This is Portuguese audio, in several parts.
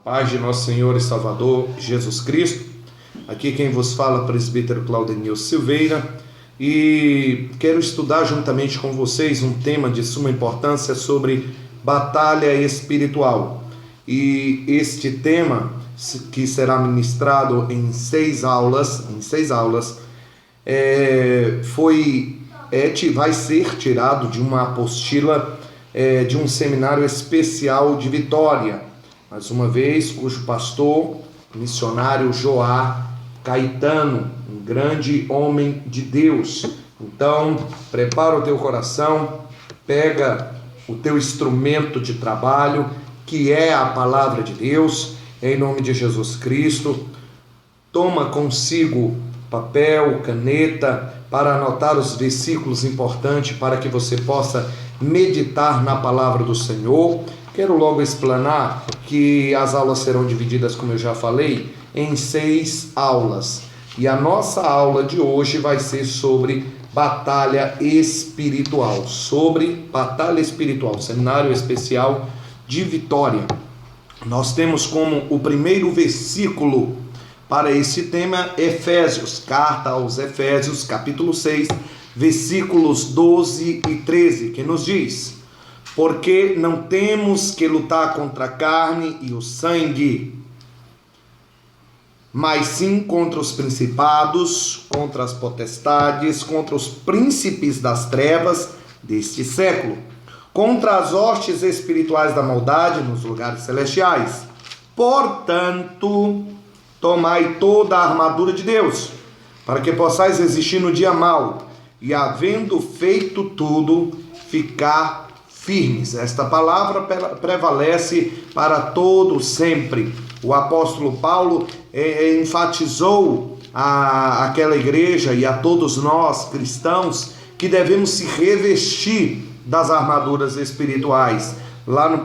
Paz de nosso Senhor e Salvador Jesus Cristo. Aqui quem vos fala, presbítero Claudenil Silveira, e quero estudar juntamente com vocês um tema de suma importância sobre batalha espiritual. E este tema, que será ministrado em seis aulas, vai ser tirado de uma apostila de um seminário especial de Vitória, mais uma vez, cujo pastor, missionário Joá Caetano, um grande homem de Deus. Então, prepara o teu coração, pega o teu instrumento de trabalho, que é a palavra de Deus, em nome de Jesus Cristo. Toma consigo papel, caneta, para anotar os versículos importantes, para que você possa meditar na palavra do Senhor. Quero logo explanar que as aulas serão divididas, como eu já falei, em 6 aulas. E a nossa aula de hoje vai ser sobre batalha espiritual. Seminário especial de Vitória. Nós temos como o primeiro versículo para esse tema Efésios, carta aos Efésios, capítulo 6, versículos 12 e 13, que nos diz: porque não temos que lutar contra a carne e o sangue, mas sim contra os principados, contra as potestades, contra os príncipes das trevas deste século, contra as hostes espirituais da maldade nos lugares celestiais. Portanto, tomai toda a armadura de Deus, para que possais resistir no dia mau, e havendo feito tudo, ficar firmes. Esta palavra prevalece para todo sempre. O apóstolo Paulo enfatizou àquela igreja e a todos nós cristãos que devemos se revestir das armaduras espirituais. Lá na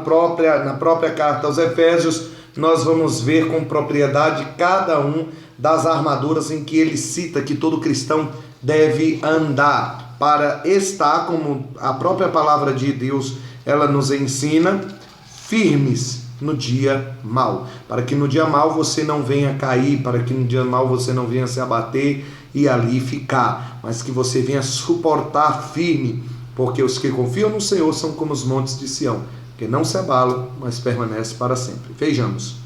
própria carta aos Efésios, nós vamos ver com propriedade cada um das armaduras em que ele cita que todo cristão deve andar para estar, como a própria palavra de Deus ela nos ensina, firmes no dia mau, para que no dia mau você não venha cair, para que no dia mau você não venha se abater e ali ficar, mas que você venha suportar firme, porque os que confiam no Senhor são como os montes de Sião, que não se abalam, mas permanecem para sempre. Vejamos,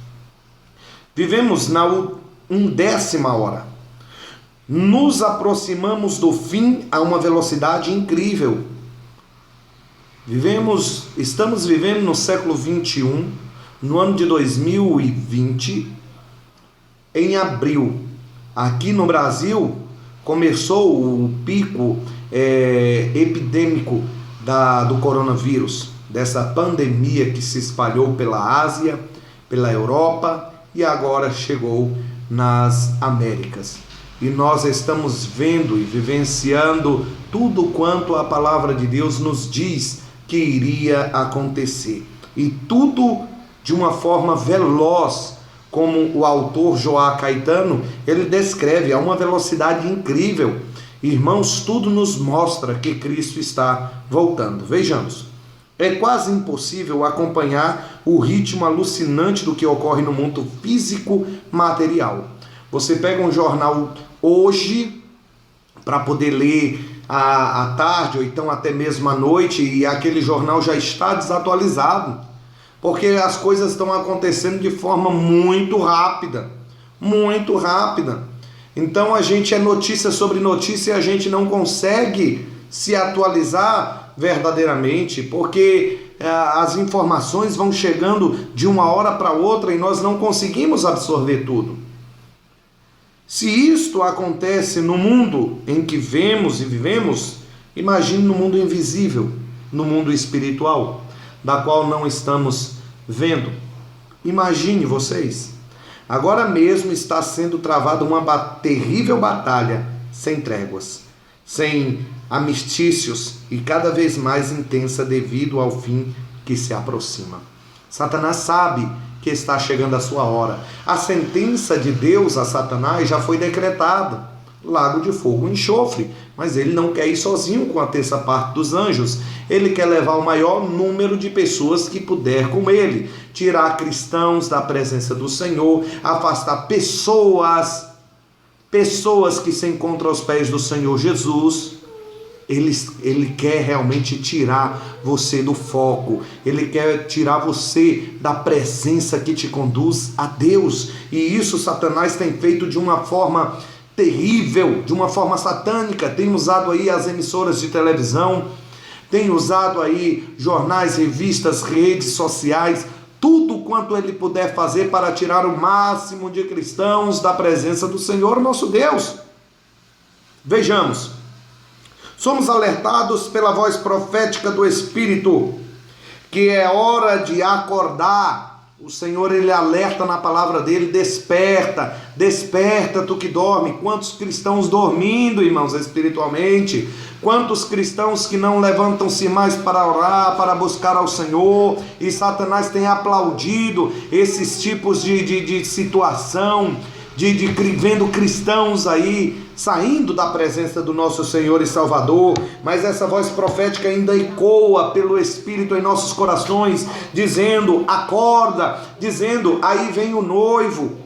vivemos na 11ª hora, nos aproximamos do fim a uma velocidade incrível. Estamos vivendo no século 21, no ano de 2020, em abril. Aqui no Brasil começou o pico epidêmico do coronavírus, dessa pandemia que se espalhou pela Ásia, pela Europa e agora chegou nas Américas. E nós estamos vendo e vivenciando tudo quanto a palavra de Deus nos diz que iria acontecer. E tudo de uma forma veloz, como o autor Joá Caetano, ele descreve a uma velocidade incrível. Irmãos, tudo nos mostra que Cristo está voltando. Vejamos, é quase impossível acompanhar o ritmo alucinante do que ocorre no mundo físico material. Você pega um jornal hoje para poder ler à tarde ou então até mesmo à noite e aquele jornal já está desatualizado, porque as coisas estão acontecendo de forma muito rápida. Então a gente é notícia sobre notícia e a gente não consegue se atualizar verdadeiramente, porque as informações vão chegando de uma hora para outra e nós não conseguimos absorver tudo. Se isto acontece no mundo em que vemos e vivemos, imagine no mundo invisível, no mundo espiritual, da qual não estamos vendo. Imagine vocês, agora mesmo está sendo travada uma terrível batalha sem tréguas, sem armistícios e cada vez mais intensa devido ao fim que se aproxima. Satanás sabe que está chegando a sua hora. A sentença de Deus a Satanás já foi decretada lago de fogo e enxofre. Mas ele não quer ir sozinho com a terça parte dos anjos. Ele quer levar o maior número de pessoas que puder com ele, tirar cristãos da presença do Senhor, afastar pessoas que se encontram aos pés do Senhor Jesus. Ele quer realmente tirar você do foco. Ele quer tirar você da presença que te conduz a Deus. E isso Satanás tem feito de uma forma terrível, de uma forma satânica. Tem usado aí as emissoras de televisão, tem usado aí jornais, revistas, redes sociais, tudo quanto ele puder fazer para tirar o máximo de cristãos da presença do Senhor nosso Deus. Vejamos. Somos alertados pela voz profética do Espírito que é hora de acordar. O Senhor, ele alerta na palavra dele: desperta, desperta tu que dorme. Quantos cristãos dormindo, irmãos, espiritualmente? Quantos cristãos que não levantam-se mais para orar, para buscar ao Senhor? E Satanás tem aplaudido esses tipos de situação, vendo cristãos aí saindo da presença do nosso Senhor e Salvador. Mas essa voz profética ainda ecoa pelo Espírito em nossos corações, dizendo: acorda, dizendo: aí vem o noivo.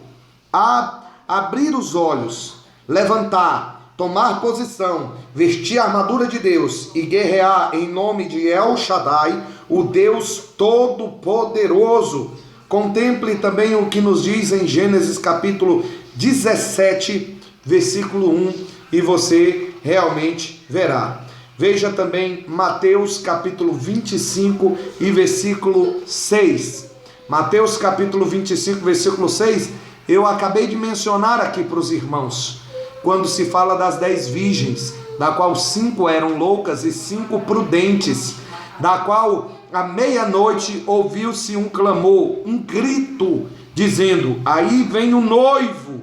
Abrir os olhos, levantar, tomar posição, vestir a armadura de Deus e guerrear em nome de El Shaddai, o Deus Todo-Poderoso. Contemple também o que nos diz em Gênesis capítulo 17, versículo 1, e você realmente verá. Veja também Mateus capítulo 25 e versículo 6. Mateus capítulo 25, versículo 6, eu acabei de mencionar aqui para os irmãos, quando se fala das 10 virgens, da qual 5 eram loucas e 5 prudentes, da qual à meia-noite ouviu-se um clamor, um grito, dizendo: aí vem o noivo,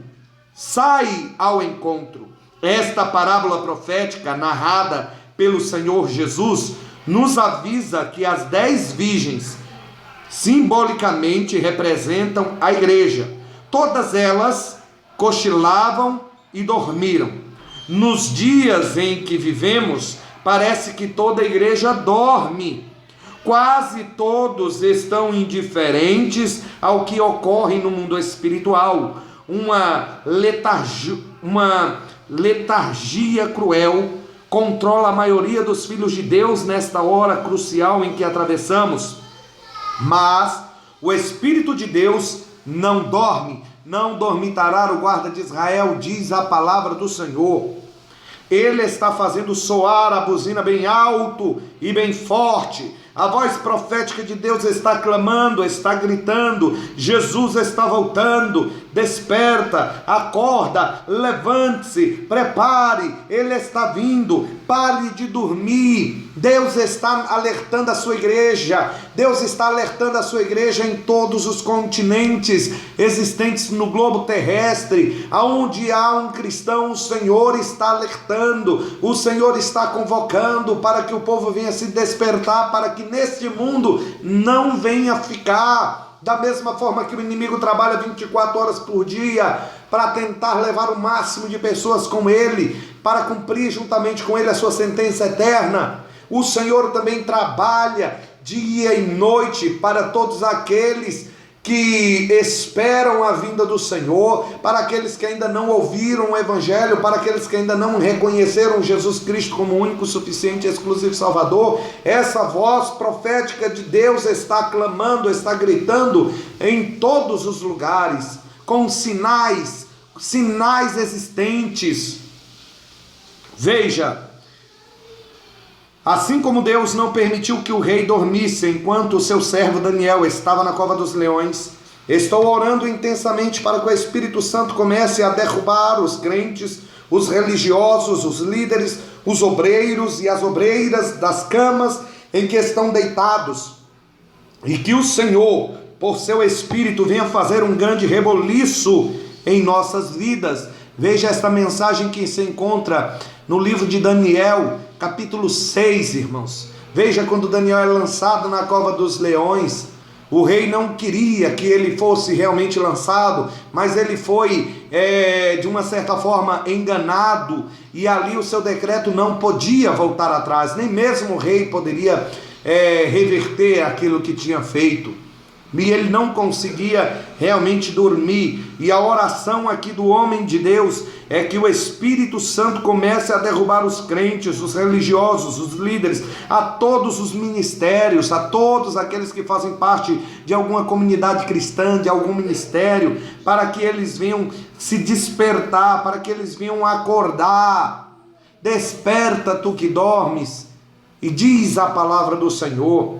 sai ao encontro. Esta parábola profética narrada pelo Senhor Jesus nos avisa que as 10 virgens simbolicamente representam a igreja. Todas elas cochilavam e dormiram. Nos dias em que vivemos, parece que toda a igreja dorme. Quase todos estão indiferentes ao que ocorre no mundo espiritual. Uma letargia cruel controla a maioria dos filhos de Deus nesta hora crucial em que atravessamos. Mas o Espírito de Deus não dorme, não dormitará o guarda de Israel, diz a palavra do Senhor. Ele está fazendo soar a buzina bem alto e bem forte. A voz profética de Deus está clamando, está gritando: Jesus está voltando, desperta, acorda, levante-se, prepare, Ele está vindo, pare de dormir. Deus está alertando a sua igreja, Deus está alertando a sua igreja em todos os continentes existentes no globo terrestre. Aonde há um cristão, o Senhor está alertando, o Senhor está convocando para que o povo venha se despertar, para que neste mundo não venha ficar da mesma forma que o inimigo trabalha 24 horas por dia para tentar levar o máximo de pessoas com ele, para cumprir juntamente com ele a sua sentença eterna. O Senhor também trabalha dia e noite para todos aqueles que esperam a vinda do Senhor, para aqueles que ainda não ouviram o Evangelho, para aqueles que ainda não reconheceram Jesus Cristo como único, suficiente e exclusivo Salvador. Essa voz profética de Deus está clamando, está gritando em todos os lugares, com sinais existentes. Veja, assim como Deus não permitiu que o rei dormisse enquanto o seu servo Daniel estava na cova dos leões, estou orando intensamente para que o Espírito Santo comece a derrubar os crentes, os religiosos, os líderes, os obreiros e as obreiras das camas em que estão deitados, e que o Senhor, por seu Espírito, venha fazer um grande reboliço em nossas vidas. Veja esta mensagem que se encontra no livro de Daniel, capítulo 6, irmãos. Veja quando Daniel é lançado na cova dos leões. O rei não queria que ele fosse realmente lançado, mas ele foi, de uma certa forma, enganado, e ali o seu decreto não podia voltar atrás, nem mesmo o rei poderia reverter aquilo que tinha feito. E ele não conseguia realmente dormir. E a oração aqui do homem de Deus é que o Espírito Santo comece a derrubar os crentes, os religiosos, os líderes, a todos os ministérios, a todos aqueles que fazem parte de alguma comunidade cristã, de algum ministério, para que eles venham se despertar, para que eles venham acordar. Desperta, tu que dormes, e diz a palavra do Senhor.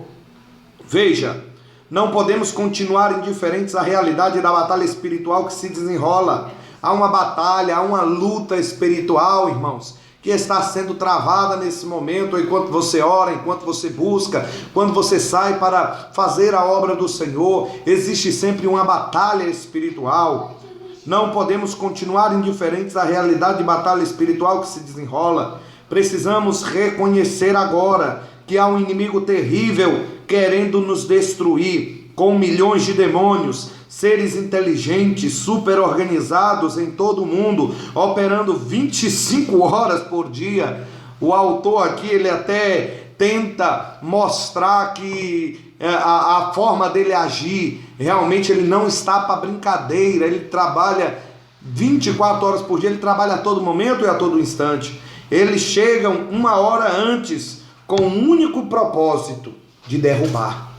Veja, não podemos continuar indiferentes à realidade da batalha espiritual que se desenrola. Há uma batalha, há uma luta espiritual, irmãos, que está sendo travada nesse momento, enquanto você ora, enquanto você busca, quando você sai para fazer a obra do Senhor. Existe sempre uma batalha espiritual. Não podemos continuar indiferentes à realidade de batalha espiritual que se desenrola. Precisamos reconhecer agora que há um inimigo terrível querendo nos destruir, com milhões de demônios, seres inteligentes, super organizados em todo o mundo, operando 25 horas por dia. O autor aqui, ele até tenta mostrar que a forma dele agir, realmente ele não está para brincadeira. Ele trabalha 24 horas por dia, ele trabalha a todo momento e a todo instante. Eles chegam uma hora antes com um único propósito: de derrubar.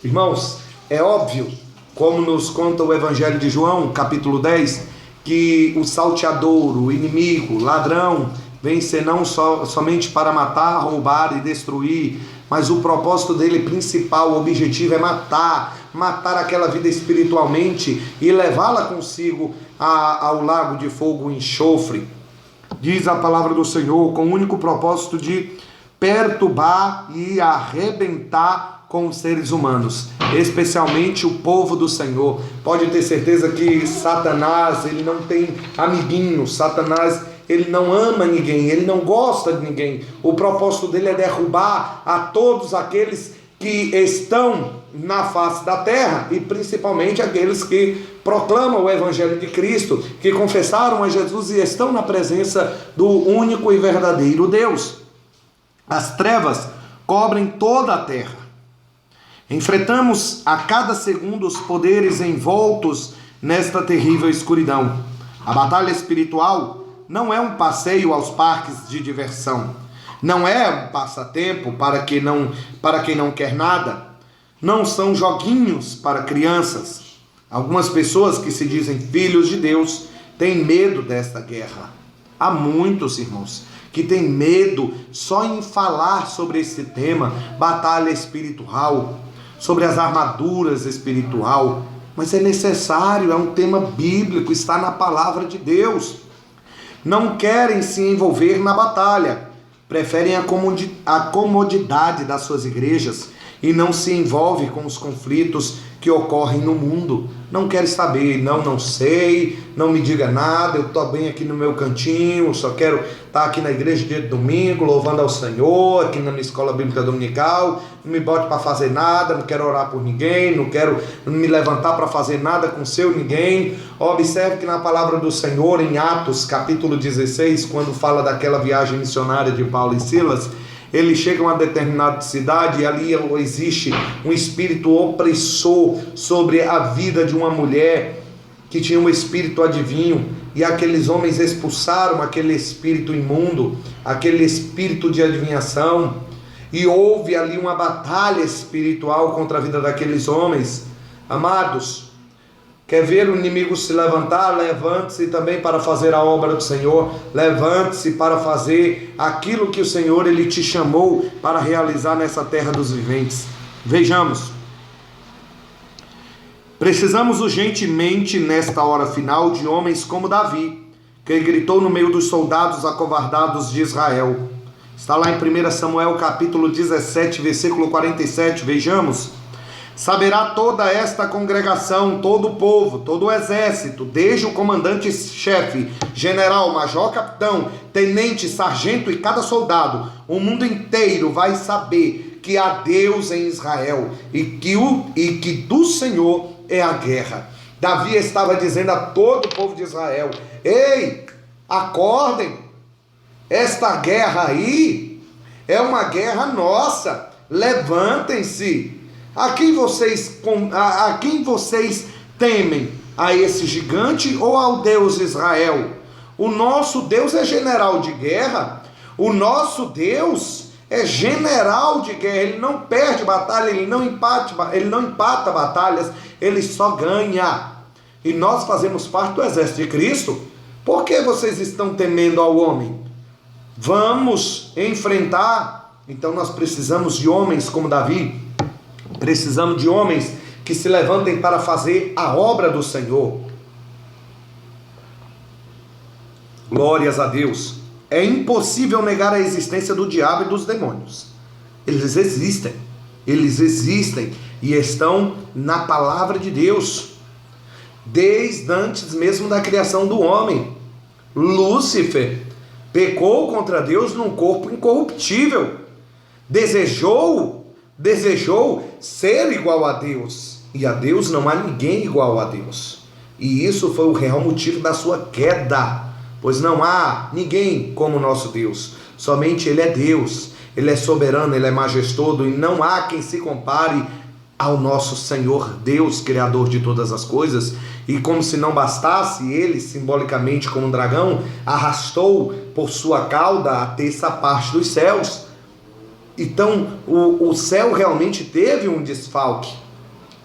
Irmãos, é óbvio, como nos conta o Evangelho de João, capítulo 10, que o salteador, o inimigo, o ladrão, vem ser não somente para matar, roubar e destruir, mas o propósito dele principal, o objetivo é matar aquela vida espiritualmente e levá-la consigo ao lago de fogo e enxofre. Diz a palavra do Senhor, com o único propósito de perturbar e arrebentar com os seres humanos, especialmente o povo do Senhor. Pode ter certeza que Satanás, ele não tem amiguinhos. Satanás, ele não ama ninguém, ele não gosta de ninguém. O propósito dele é derrubar a todos aqueles que estão na face da terra, e principalmente aqueles que proclamam o Evangelho de Cristo, que confessaram a Jesus e estão na presença do único e verdadeiro Deus. As trevas cobrem toda a terra. Enfrentamos a cada segundo os poderes envoltos nesta terrível escuridão. A batalha espiritual não é um passeio aos parques de diversão. Não é um passatempo para quem não quer nada. Não são joguinhos para crianças. Algumas pessoas que se dizem filhos de Deus têm medo desta guerra. Há muitos, irmãos, que têm medo só em falar sobre esse tema, batalha espiritual, sobre as armaduras espiritual. Mas é necessário, é um tema bíblico, está na palavra de Deus. Não querem se envolver na batalha, preferem a comodidade das suas igrejas e não se envolvem com os conflitos que ocorrem no mundo. Não quero saber, não sei, não me diga nada, eu estou bem aqui no meu cantinho, só quero estar aqui na igreja dia de domingo, louvando ao Senhor, aqui na minha escola bíblica dominical, não me bote para fazer nada, não quero orar por ninguém, não quero me levantar para fazer nada com seu ninguém. Observe que na palavra do Senhor, em Atos capítulo 16, quando fala daquela viagem missionária de Paulo e Silas, eles chegam a determinada cidade e ali existe um espírito opressor sobre a vida de uma mulher que tinha um espírito adivinho, e aqueles homens expulsaram aquele espírito imundo, aquele espírito de adivinhação, e houve ali uma batalha espiritual contra a vida daqueles homens. Amados, quer ver o inimigo se levantar? Levante-se também para fazer a obra do Senhor. Levante-se para fazer aquilo que o Senhor ele te chamou para realizar nessa terra dos viventes. Vejamos. Precisamos urgentemente, nesta hora final, de homens como Davi, que gritou no meio dos soldados acovardados de Israel. Está lá em 1 Samuel capítulo 17, versículo 47. Vejamos. Saberá toda esta congregação, todo o povo, todo o exército, desde o comandante-chefe, general, major, capitão, tenente, sargento e cada soldado, o mundo inteiro vai saber que há Deus em Israel e que do Senhor é a guerra. Davi estava dizendo a todo o povo de Israel: ei, acordem, esta guerra aí é uma guerra nossa, levantem-se. A quem vocês temem? A esse gigante ou ao Deus Israel? O nosso Deus é general de guerra, o nosso Deus é general de guerra, ele não perde batalha, ele não empata batalhas, ele só ganha. E nós fazemos parte do exército de Cristo. Por que vocês estão temendo ao homem? Vamos enfrentar. Então nós precisamos de homens como Davi, precisamos de homens que se levantem para fazer a obra do Senhor. Glórias a Deus. É impossível negar a existência do diabo e dos demônios. Eles existem e estão na palavra de Deus, desde antes mesmo da criação do homem. Lúcifer pecou contra Deus num corpo incorruptível, desejou ser igual a Deus, e a Deus não há ninguém igual a Deus, e isso foi o real motivo da sua queda, pois não há ninguém como nosso Deus, somente Ele é Deus, Ele é soberano, Ele é majestoso, e não há quem se compare ao nosso Senhor Deus, Criador de todas as coisas. E como se não bastasse, Ele, simbolicamente como um dragão, arrastou por sua cauda a terça parte dos céus. Então o céu realmente teve um desfalque,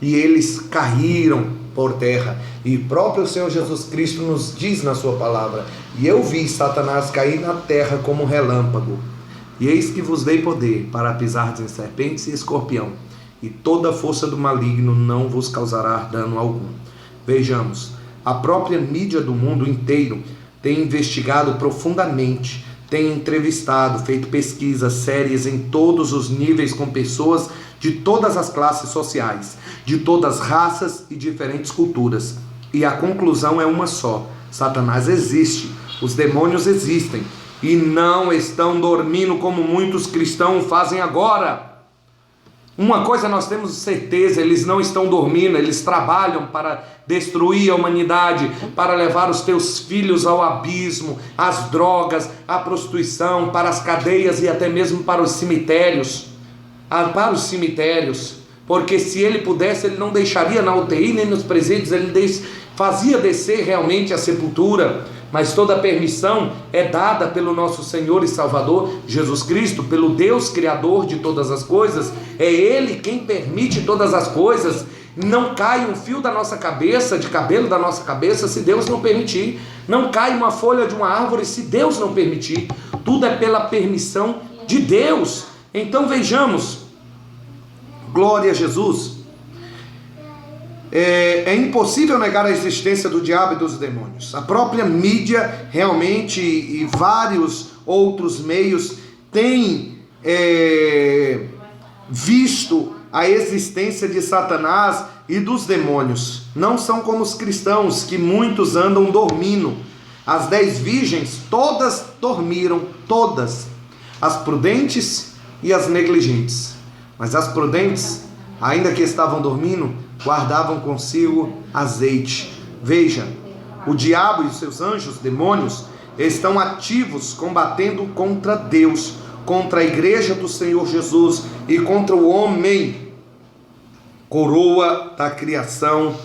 e eles caíram por terra, e próprio Senhor Jesus Cristo nos diz na sua palavra: e eu vi Satanás cair na terra como um relâmpago, e eis que vos dei poder para pisardes em serpentes e escorpião, e toda a força do maligno não vos causará dano algum. Vejamos, a própria mídia do mundo inteiro tem investigado profundamente, tem entrevistado, feito pesquisas sérias em todos os níveis com pessoas de todas as classes sociais, de todas as raças e diferentes culturas. E a conclusão é uma só: Satanás existe, os demônios existem, e não estão dormindo como muitos cristãos fazem agora. Uma coisa nós temos certeza: eles não estão dormindo, eles trabalham para destruir a humanidade, para levar os teus filhos ao abismo, às drogas, à prostituição, para as cadeias e até mesmo para os cemitérios. Porque se ele pudesse, ele não deixaria na UTI nem nos presídios, ele fazia descer realmente a sepultura. Mas toda a permissão é dada pelo nosso Senhor e Salvador Jesus Cristo, pelo Deus Criador de todas as coisas. É Ele quem permite todas as coisas. Não cai um fio da nossa cabeça, de cabelo da nossa cabeça, se Deus não permitir. Não cai uma folha de uma árvore, se Deus não permitir. Tudo é pela permissão de Deus. Então vejamos, glória a Jesus. É impossível negar a existência do diabo e dos demônios. A própria mídia realmente e vários outros meios têm visto a existência de Satanás e dos demônios. Não são como os cristãos, que muitos andam dormindo. As 10 virgens todas dormiram, todas, as prudentes e as negligentes. Mas as prudentes, ainda que estavam dormindo, guardavam consigo azeite. Veja, o diabo e os seus anjos, demônios, estão ativos combatendo contra Deus, contra a igreja do Senhor Jesus e contra o homem, coroa da criação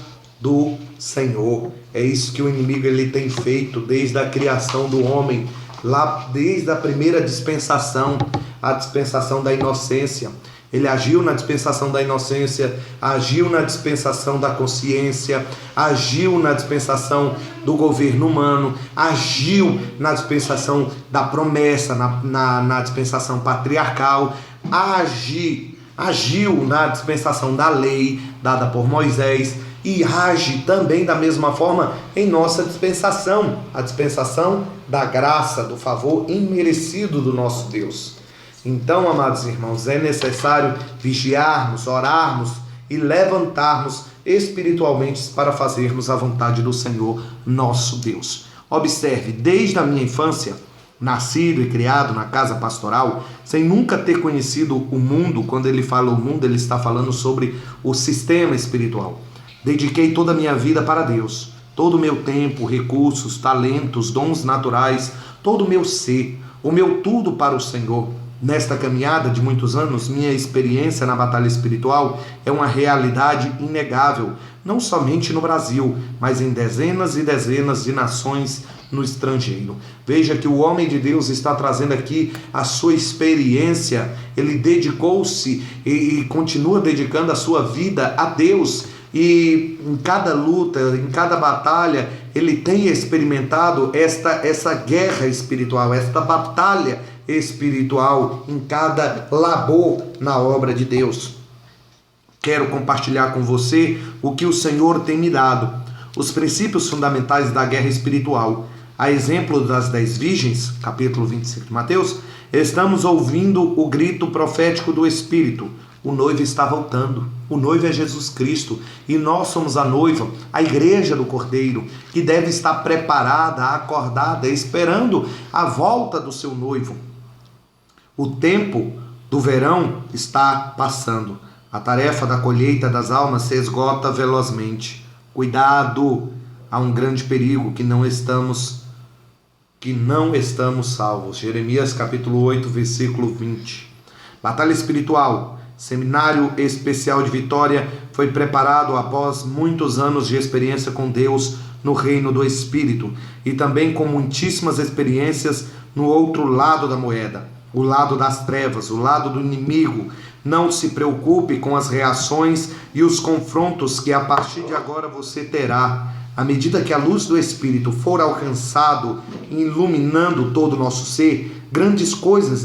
do Senhor. É isso que o inimigo ele tem feito desde a criação do homem, lá desde a primeira dispensação, a dispensação da inocência. Ele agiu na dispensação da inocência, agiu na dispensação da consciência, agiu na dispensação do governo humano, agiu na dispensação da promessa, na dispensação patriarcal, agiu na dispensação da lei dada por Moisés, e age também da mesma forma em nossa dispensação, a dispensação da graça, do favor imerecido do nosso Deus. Então, amados irmãos, é necessário vigiarmos, orarmos e levantarmos espiritualmente para fazermos a vontade do Senhor nosso Deus. Observe, desde a minha infância, nascido e criado na casa pastoral, sem nunca ter conhecido o mundo. Quando ele fala o mundo, ele está falando sobre o sistema espiritual. Dediquei toda a minha vida para Deus, todo o meu tempo, recursos, talentos, dons naturais, todo o meu ser, o meu tudo para o Senhor. Nesta caminhada de muitos anos, minha experiência na batalha espiritual é uma realidade inegável, não somente no Brasil, mas em dezenas e dezenas de nações no estrangeiro. Veja que o homem de Deus está trazendo aqui a sua experiência. Ele dedicou-se e continua dedicando a sua vida a Deus. E em cada luta, em cada batalha, ele tem experimentado essa guerra espiritual, esta batalha espiritual em cada labor na obra de Deus. Quero compartilhar com você o que o Senhor tem me dado, os princípios fundamentais da guerra espiritual. A exemplo das 10 virgens, capítulo 25 de Mateus, estamos ouvindo o grito profético do Espírito. O noivo está voltando. O noivo é Jesus Cristo e nós somos a noiva, a igreja do Cordeiro, que deve estar preparada, acordada, esperando a volta do seu noivo. O tempo do verão está passando. A tarefa da colheita das almas se esgota velozmente. Cuidado, há um grande perigo que não estamos salvos. Jeremias capítulo 8, versículo 20. Batalha espiritual. Seminário Especial de Vitória foi preparado após muitos anos de experiência com Deus no reino do Espírito e também com muitíssimas experiências no outro lado da moeda, o lado das trevas, o lado do inimigo. Não se preocupe com as reações e os confrontos que a partir de agora você terá. À medida que a luz do Espírito for alcançado, iluminando todo o nosso ser, grandes coisas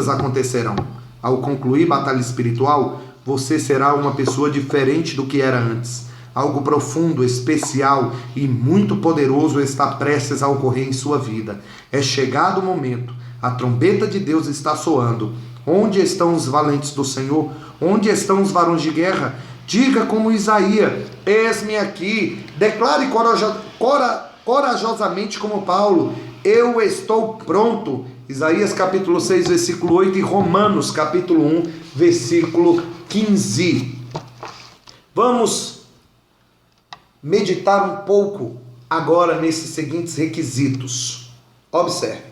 acontecerão. Ao concluir batalha espiritual, você será uma pessoa diferente do que era antes. Algo profundo, especial e muito poderoso está prestes a ocorrer em sua vida. É chegado o momento. A trombeta de Deus está soando. Onde estão os valentes do Senhor? Onde estão os varões de guerra? Diga como Isaías: eis-me aqui. Declare corajosamente como Paulo: eu estou pronto. Isaías capítulo 6, versículo 8 e Romanos capítulo 1, versículo 15. Vamos meditar um pouco agora nesses seguintes requisitos. Observe.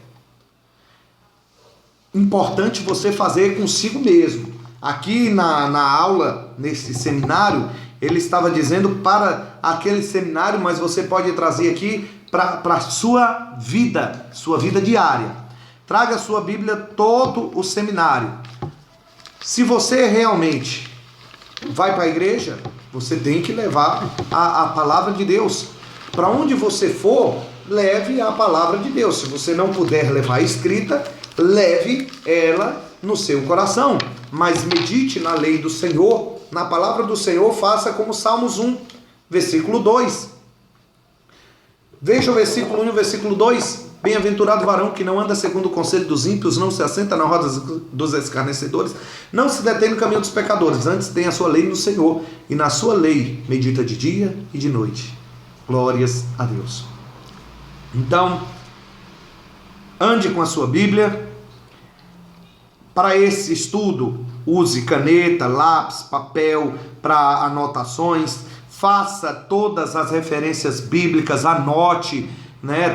Importante você fazer consigo mesmo. Aqui na aula, nesse seminário, ele estava dizendo para aquele seminário, mas você pode trazer aqui para a sua vida diária. Traga a sua Bíblia todo o seminário. Se você realmente vai para a igreja, você tem que levar a palavra de Deus. Para onde você for, leve a palavra de Deus. Se você não puder levar escrita, leve ela no seu coração. Mas medite na lei do Senhor, na palavra do Senhor. Faça como Salmos 1, versículo 2. Veja o versículo 1 e o versículo 2. Bem-aventurado o varão que não anda segundo o conselho dos ímpios, não se assenta na roda dos escarnecedores, não se detém no caminho dos pecadores, antes tem a sua lei no Senhor, e na sua lei medita de dia e de noite. Glórias a Deus. Então, ande com a sua Bíblia. Para esse estudo, use caneta, lápis, papel para anotações. Faça todas as referências bíblicas, anote.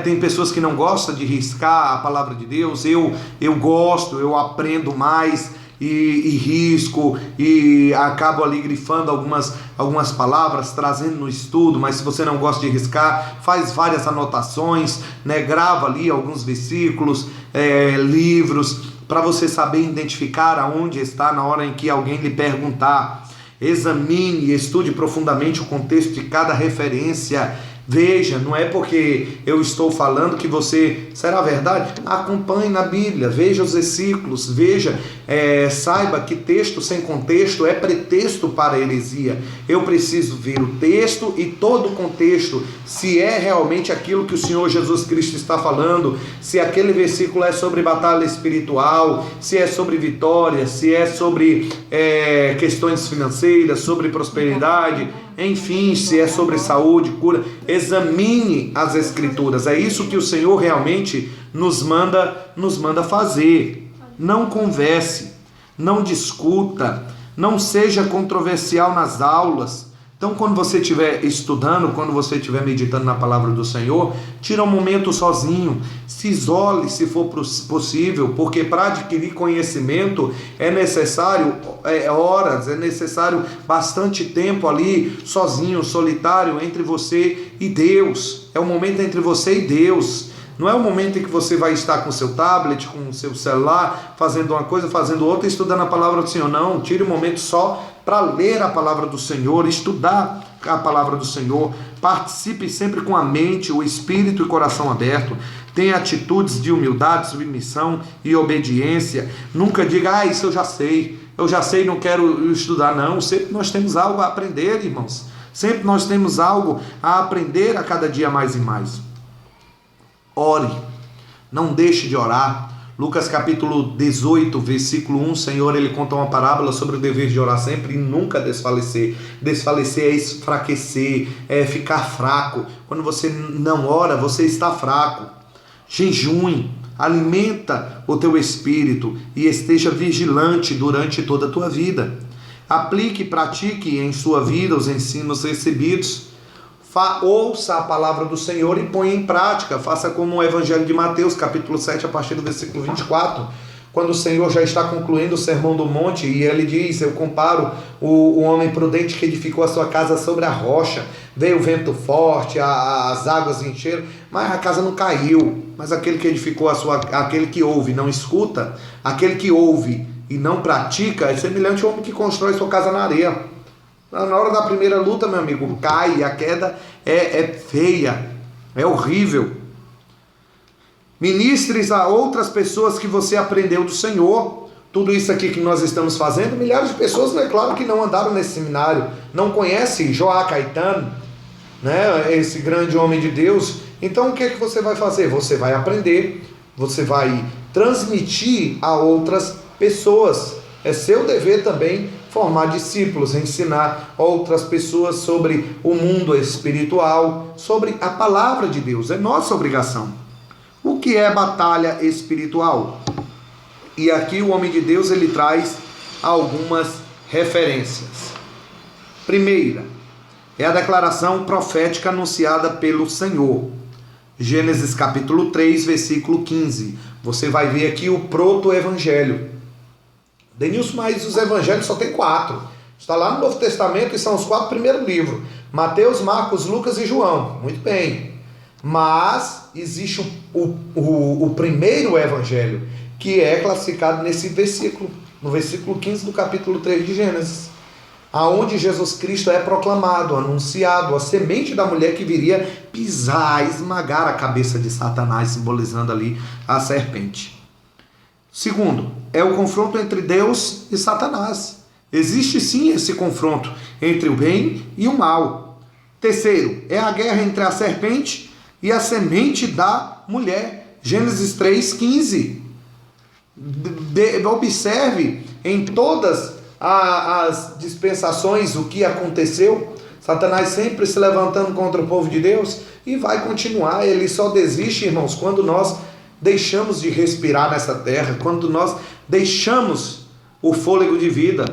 Tem pessoas que não gostam de riscar a palavra de Deus. Eu gosto, eu aprendo mais e risco e acabo ali grifando algumas palavras, trazendo no estudo. Mas se você não gosta de riscar, faz várias anotações, grava ali alguns versículos, livros, para você saber identificar aonde está na hora em que alguém lhe perguntar. Examine e estude profundamente o contexto de cada referência. Veja, não é porque eu estou falando que você... Será verdade? Acompanhe na Bíblia, veja os versículos, veja, saiba que texto sem contexto é pretexto para a heresia. Eu preciso ver o texto e todo o contexto, se é realmente aquilo que o Senhor Jesus Cristo está falando, se aquele versículo é sobre batalha espiritual, se é sobre vitória, se é sobre questões financeiras, sobre prosperidade. enfim, se é sobre saúde, cura, examine as Escrituras. É isso que o Senhor realmente nos manda fazer. Não converse, não discuta, não seja controversial nas aulas. Então, quando você estiver estudando, quando você estiver meditando na palavra do Senhor, tira um momento sozinho, se isole se for possível, porque para adquirir conhecimento é necessário horas, é necessário bastante tempo ali, sozinho, solitário, entre você e Deus. É um momento entre você e Deus. Não é o momento em que você vai estar com o seu tablet, com o seu celular, fazendo uma coisa, fazendo outra, estudando a palavra do Senhor. Não, tire um momento só para ler a palavra do Senhor, estudar a palavra do Senhor. Participe sempre com a mente, o espírito e o coração aberto. Tenha atitudes de humildade, submissão e obediência. Nunca diga, isso eu já sei, não quero estudar. Não, sempre nós temos algo a aprender, irmãos. Sempre nós temos algo a aprender a cada dia mais e mais. Ore, não deixe de orar. Lucas capítulo 18, versículo 1, Senhor, ele conta uma parábola sobre o dever de orar sempre e nunca desfalecer. Desfalecer é enfraquecer, é ficar fraco. Quando você não ora, você está fraco. Jejue, alimenta o teu espírito e esteja vigilante durante toda a tua vida. Aplique e pratique em sua vida os ensinos recebidos. Ouça a palavra do Senhor e ponha em prática. Faça como o Evangelho de Mateus, capítulo 7, a partir do versículo 24, quando o Senhor já está concluindo o Sermão do Monte, e ele diz, eu comparo o homem prudente que edificou a sua casa sobre a rocha. Veio o vento forte, as águas encheram, mas a casa não caiu. Mas aquele que edificou aquele que ouve e não escuta, aquele que ouve e não pratica, é semelhante ao homem que constrói sua casa na areia. Na hora da primeira luta, meu amigo, cai, a queda é feia, é horrível. Ministres a outras pessoas que você aprendeu do Senhor. Tudo isso aqui que nós estamos fazendo, milhares de pessoas, é claro que não andaram nesse seminário, não conhecem Joá Caetano, né, esse grande homem de Deus. Então o que é que você vai fazer? Você vai aprender, você vai transmitir a outras pessoas. É seu dever também formar discípulos, ensinar outras pessoas sobre o mundo espiritual, sobre a palavra de Deus. É nossa obrigação. O que é batalha espiritual? E aqui o homem de Deus ele traz algumas referências. Primeira, é a declaração profética anunciada pelo Senhor. Gênesis capítulo 3, versículo 15. Você vai ver aqui o proto-evangelho. Denilson, mas os evangelhos só tem 4. Está lá no Novo Testamento e são os 4 primeiros livros. Mateus, Marcos, Lucas e João. Muito bem. Mas existe o primeiro evangelho, que é classificado nesse versículo, no versículo 15 do capítulo 3 de Gênesis, aonde Jesus Cristo é proclamado, anunciado, a semente da mulher que viria pisar, esmagar a cabeça de Satanás, simbolizando ali a serpente. Segundo, é o confronto entre Deus e Satanás. Existe sim esse confronto entre o bem e o mal. Terceiro, é a guerra entre a serpente e a semente da mulher. Gênesis 3,15. Observe em todas as dispensações o que aconteceu. Satanás sempre se levantando contra o povo de Deus e vai continuar. Ele só desiste, irmãos, quando nós deixamos de respirar nessa terra, quando nós deixamos o fôlego de vida,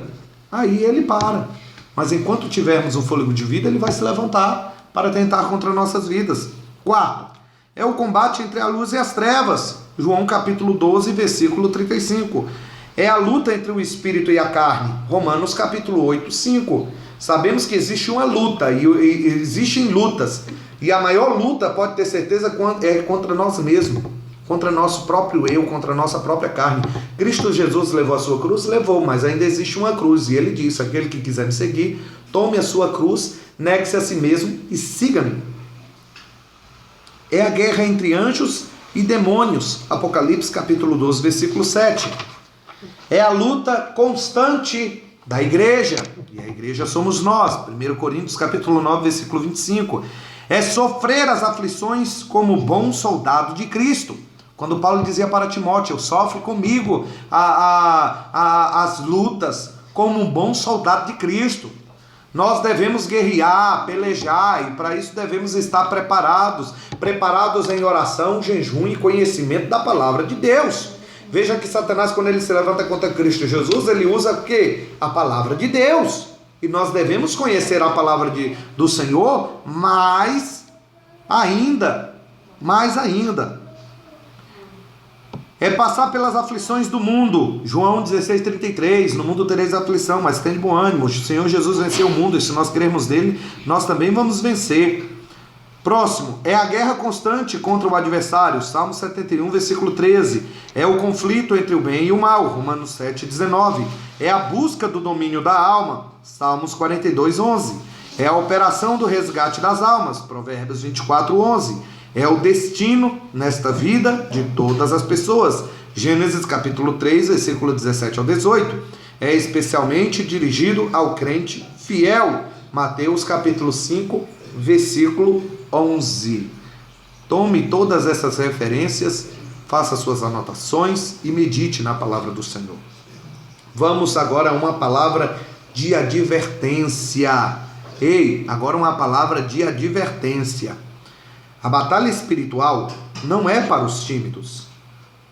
aí ele para. Mas enquanto tivermos o fôlego de vida, ele vai se levantar para tentar contra nossas vidas. Quarto, é o combate entre a luz e as trevas. João capítulo 12, versículo 35. É a luta entre o espírito e a carne. Romanos capítulo 8, 5. Sabemos que existe uma luta e existem lutas. E a maior luta, pode ter certeza, é contra nós mesmos. Contra nosso próprio eu, contra nossa própria carne. Cristo Jesus levou a sua cruz? Levou, mas ainda existe uma cruz. E ele disse, aquele que quiser me seguir, tome a sua cruz, negue-se a si mesmo e siga-me. É a guerra entre anjos e demônios. Apocalipse capítulo 12, versículo 7. É a luta constante da igreja. E a igreja somos nós. 1 Coríntios capítulo 9, versículo 25. É sofrer as aflições como bom soldado de Cristo. Quando Paulo dizia para Timóteo, sofre comigo as lutas como um bom soldado de Cristo. Nós devemos guerrear, pelejar, e para isso devemos estar preparados em oração, jejum e conhecimento da palavra de Deus. Veja que Satanás, quando ele se levanta contra Cristo Jesus, ele usa o quê? A palavra de Deus. E nós devemos conhecer a palavra do Senhor mais ainda. É passar pelas aflições do mundo. João 16:33, no mundo tereis aflição, mas tem de bom ânimo. O Senhor Jesus venceu o mundo, e se nós crermos nele, nós também vamos vencer. Próximo, é a guerra constante contra o adversário. Salmo 71, versículo 13. É o conflito entre o bem e o mal. Romanos 7:19. É a busca do domínio da alma. Salmos 42:11. É a operação do resgate das almas. Provérbios 24:11. É o destino nesta vida de todas as pessoas. Gênesis capítulo 3, versículo 17 ao 18. É especialmente dirigido ao crente fiel. Mateus capítulo 5, versículo 11. Tome todas essas referências, faça suas anotações e medite na palavra do Senhor. Vamos agora a uma palavra de advertência. Agora uma palavra de advertência. A batalha espiritual não é para os tímidos.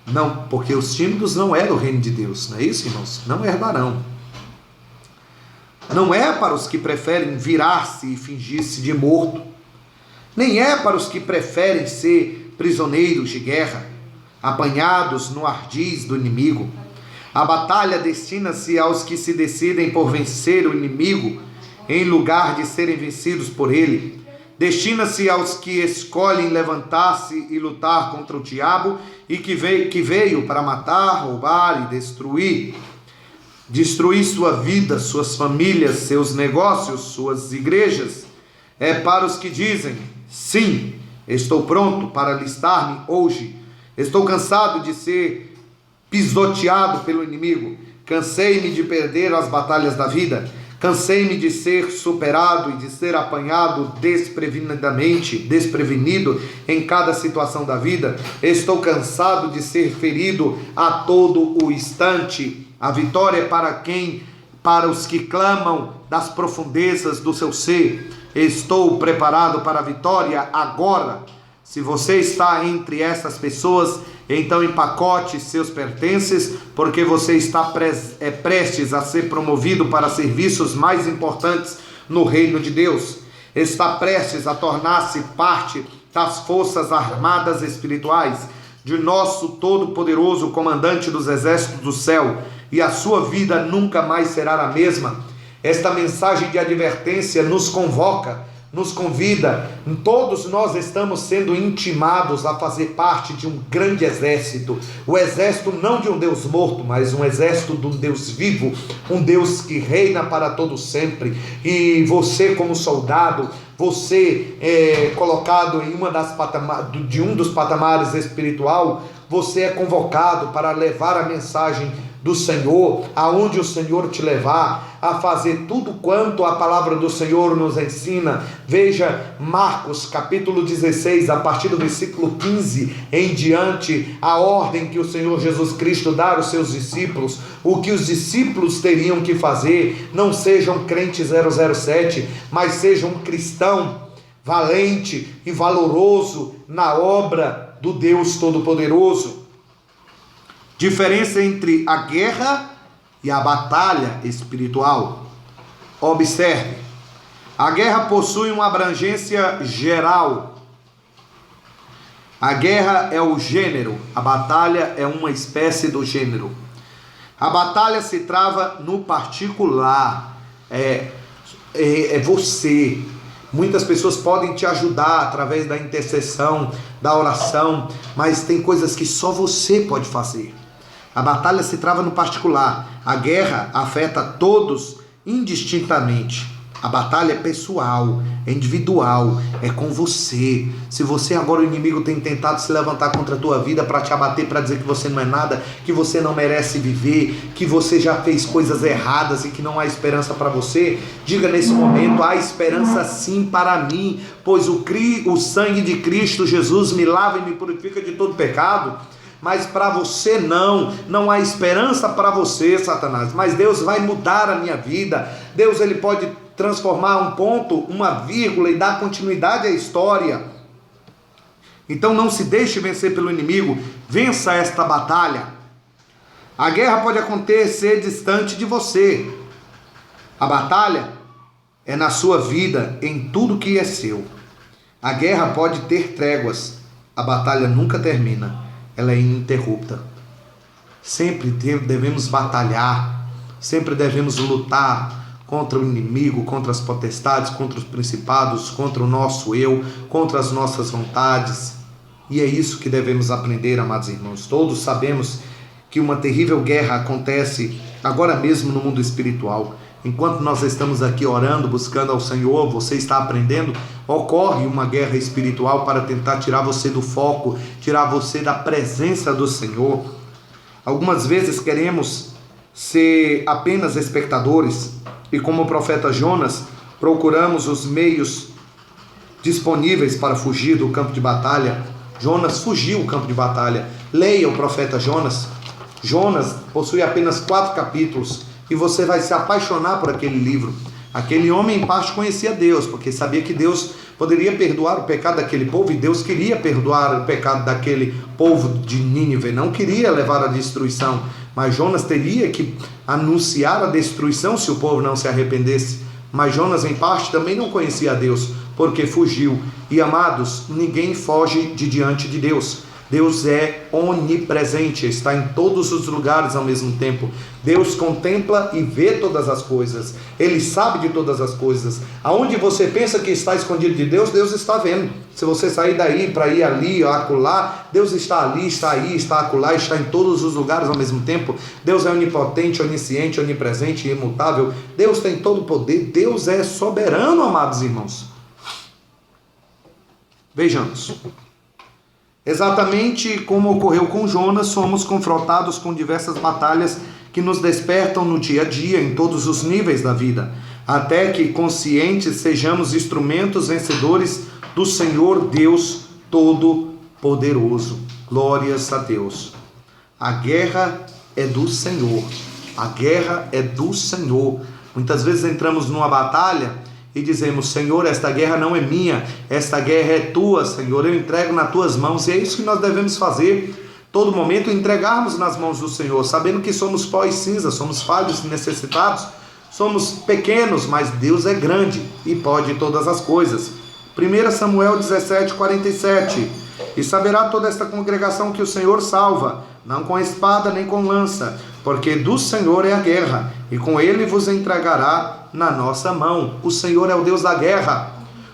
Não, porque os tímidos não é do reino de Deus, não é isso, irmãos? Não herdarão. Não é para os que preferem virar-se e fingir-se de morto. Nem é para os que preferem ser prisioneiros de guerra, apanhados no ardis do inimigo. A batalha destina-se aos que se decidem por vencer o inimigo, em lugar de serem vencidos por ele. Destina-se aos que escolhem levantar-se e lutar contra o diabo e que veio para matar, roubar e destruir. Destruir sua vida, suas famílias, seus negócios, suas igrejas. É para os que dizem: sim, estou pronto para alistar-me hoje. Estou cansado de ser pisoteado pelo inimigo. Cansei-me de perder as batalhas da vida. Cansei-me de ser superado e de ser apanhado desprevenido em cada situação da vida. Estou cansado de ser ferido a todo o instante. A vitória é para os que clamam das profundezas do seu ser. Estou preparado para a vitória agora. Se você está entre essas pessoas, então empacote seus pertences, porque você está prestes a ser promovido para serviços mais importantes no reino de Deus. Está prestes a tornar-se parte das forças armadas espirituais de nosso todo-poderoso comandante dos exércitos do céu, e a sua vida nunca mais será a mesma. Esta mensagem de advertência nos convoca, nos convida. Todos nós estamos sendo intimados a fazer parte de um grande exército. O exército não de um Deus morto, mas um exército de um Deus vivo, um Deus que reina para todo sempre. E você, como soldado, você é colocado em um dos patamares espiritual. Você é convocado para levar a mensagem do Senhor, aonde o Senhor te levar, a fazer tudo quanto a palavra do Senhor nos ensina. Veja Marcos capítulo 16, a partir do versículo 15 em diante, a ordem que o Senhor Jesus Cristo dá aos seus discípulos, o que os discípulos teriam que fazer. Não sejam crente 007, mas sejam um cristão valente e valoroso na obra do Deus Todo-Poderoso. Diferença entre a guerra e a batalha espiritual. Observe, a guerra possui uma abrangência geral. A guerra é o gênero, a batalha é uma espécie do gênero. A batalha se trava no particular, é você. Muitas pessoas podem te ajudar através da intercessão, da oração, mas tem coisas que só você pode fazer. A batalha se trava no particular. A guerra afeta todos indistintamente. A batalha é pessoal, é individual, é com você. Se você agora, o inimigo tem tentado se levantar contra a tua vida para te abater, para dizer que você não é nada, que você não merece viver, que você já fez coisas erradas e que não há esperança para você, diga nesse momento: há esperança sim para mim, pois o sangue de Cristo Jesus me lava e me purifica de todo pecado. Mas para você não há esperança para você, Satanás. Mas Deus vai mudar a minha vida. Deus, ele pode transformar um ponto, uma vírgula e dar continuidade à história. Então não se deixe vencer pelo inimigo, vença esta batalha. A guerra pode acontecer distante de você. A batalha é na sua vida, em tudo que é seu. A guerra pode ter tréguas, a batalha nunca termina, ela é ininterrupta. Sempre devemos batalhar, sempre devemos lutar contra o inimigo, contra as potestades, contra os principados, contra o nosso eu, contra as nossas vontades. E é isso que devemos aprender, amados irmãos. Todos sabemos que uma terrível guerra acontece agora mesmo no mundo espiritual. Enquanto nós estamos aqui orando, buscando ao Senhor, você está aprendendo, ocorre uma guerra espiritual para tentar tirar você do foco, tirar você da presença do Senhor. Algumas vezes queremos ser apenas espectadores e, como o profeta Jonas, procuramos os meios disponíveis para fugir do campo de batalha. Jonas fugiu do campo de batalha. Leia o profeta Jonas. Jonas possui apenas 4 capítulos e você vai se apaixonar por aquele livro. Aquele homem em parte conhecia Deus, porque sabia que Deus poderia perdoar o pecado daquele povo, e Deus queria perdoar o pecado daquele povo de Nínive, não queria levar à destruição, mas Jonas teria que anunciar a destruição se o povo não se arrependesse. Mas Jonas em parte também não conhecia a Deus, porque fugiu. E amados, ninguém foge de diante de Deus. Deus é onipresente, está em todos os lugares ao mesmo tempo. Deus contempla e vê todas as coisas. Ele sabe de todas as coisas. Aonde você pensa que está escondido de Deus, Deus está vendo. Se você sair daí para ir ali, acolá, Deus está ali, está aí, está acolá, está em todos os lugares ao mesmo tempo. Deus é onipotente, onisciente, onipresente e imutável. Deus tem todo o poder. Deus é soberano, amados irmãos. Vejamos. Exatamente como ocorreu com Jonas, somos confrontados com diversas batalhas que nos despertam no dia a dia, em todos os níveis da vida, até que conscientes sejamos instrumentos vencedores do Senhor Deus Todo-Poderoso. Glórias a Deus. A guerra é do Senhor. A guerra é do Senhor. Muitas vezes entramos numa batalha e dizemos: Senhor, esta guerra não é minha, esta guerra é tua, Senhor, eu entrego nas tuas mãos. E é isso que nós devemos fazer, todo momento entregarmos nas mãos do Senhor, sabendo que somos pó e cinza, somos falhos e necessitados, somos pequenos, mas Deus é grande e pode todas as coisas. 1 Samuel 17:47. E saberá toda esta congregação que o Senhor salva, não com espada nem com lança, porque do Senhor é a guerra, e com ele vos entregará na nossa mão. O Senhor é o Deus da guerra,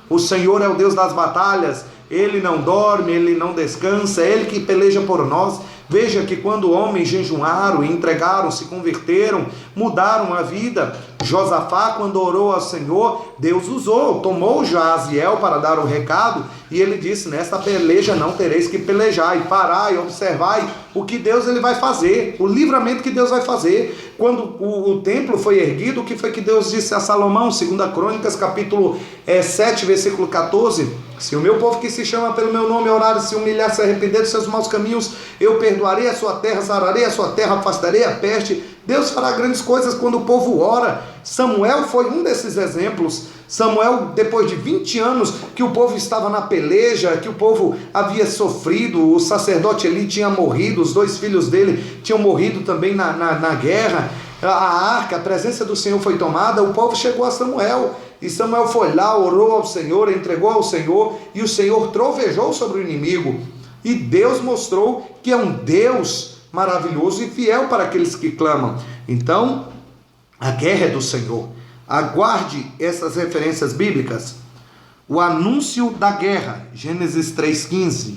o Senhor é o Deus das batalhas. Ele não dorme, ele não descansa, é ele que peleja por nós. Veja que quando homens jejuaram, entregaram, se converteram, mudaram a vida. Josafá, quando orou ao Senhor, Deus usou, tomou Jaziel para dar o recado, e ele disse: nesta peleja não tereis que pelejar, e parai, observai o que Deus ele vai fazer, o livramento que Deus vai fazer. Quando o templo foi erguido, o que foi que Deus disse a Salomão? 2 Crônicas, capítulo 7, versículo 14: se o meu povo que se chama pelo meu nome orar, se humilhar, se arrepender dos seus maus caminhos, eu perdoarei a sua terra, sararei a sua terra, afastarei a peste. Deus fará grandes coisas quando o povo ora. Samuel foi um desses exemplos. Samuel, depois de 20 anos que o povo estava na peleja, que o povo havia sofrido, o sacerdote Eli tinha morrido, os 2 filhos dele tinham morrido também na guerra, a arca, a presença do Senhor foi tomada, o povo chegou a Samuel, e Samuel foi lá, orou ao Senhor, entregou ao Senhor, e o Senhor trovejou sobre o inimigo, e Deus mostrou que é um Deus maravilhoso e fiel para aqueles que clamam. Então, a guerra é do Senhor. Aguarde essas referências bíblicas. O anúncio da guerra, Gênesis 3,15.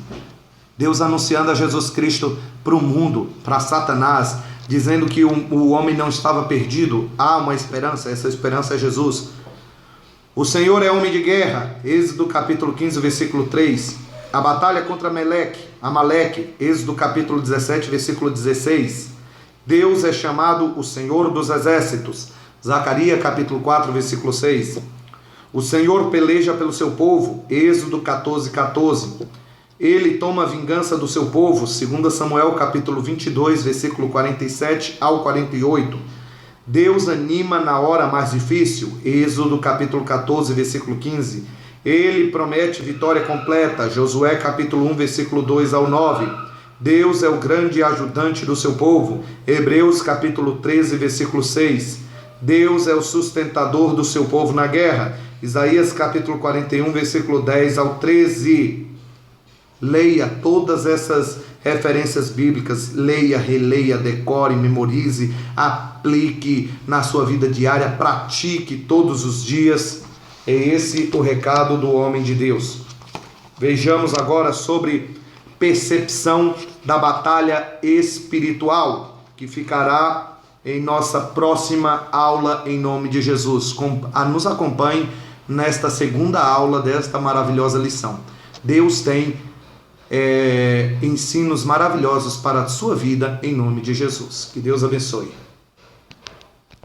Deus anunciando a Jesus Cristo para o mundo, para Satanás, dizendo que o homem não estava perdido. Há uma esperança, essa esperança é Jesus. O Senhor é homem de guerra, Êxodo capítulo 15, versículo 3. A batalha contra Amaleque, Êxodo capítulo 17, versículo 16. Deus é chamado o Senhor dos exércitos, Zacarias capítulo 4, versículo 6. O Senhor peleja pelo seu povo, Êxodo 14, 14. Ele toma vingança do seu povo, 2 Samuel capítulo 22, versículo 47 ao 48. Deus anima na hora mais difícil. Êxodo capítulo 14, versículo 15. Ele promete vitória completa. Josué capítulo 1, versículo 2 ao 9. Deus é o grande ajudante do seu povo. Hebreus capítulo 13, versículo 6. Deus é o sustentador do seu povo na guerra. Isaías capítulo 41, versículo 10 ao 13. Leia todas essas referências bíblicas, leia, releia, decore, memorize, aplique na sua vida diária, pratique todos os dias. É esse o recado do homem de Deus. Vejamos agora sobre percepção da batalha espiritual, que ficará em nossa próxima aula, em nome de Jesus. Nos acompanhe nesta segunda aula desta maravilhosa lição. Deus tem ensinos maravilhosos para a sua vida, em nome de Jesus. Que Deus abençoe.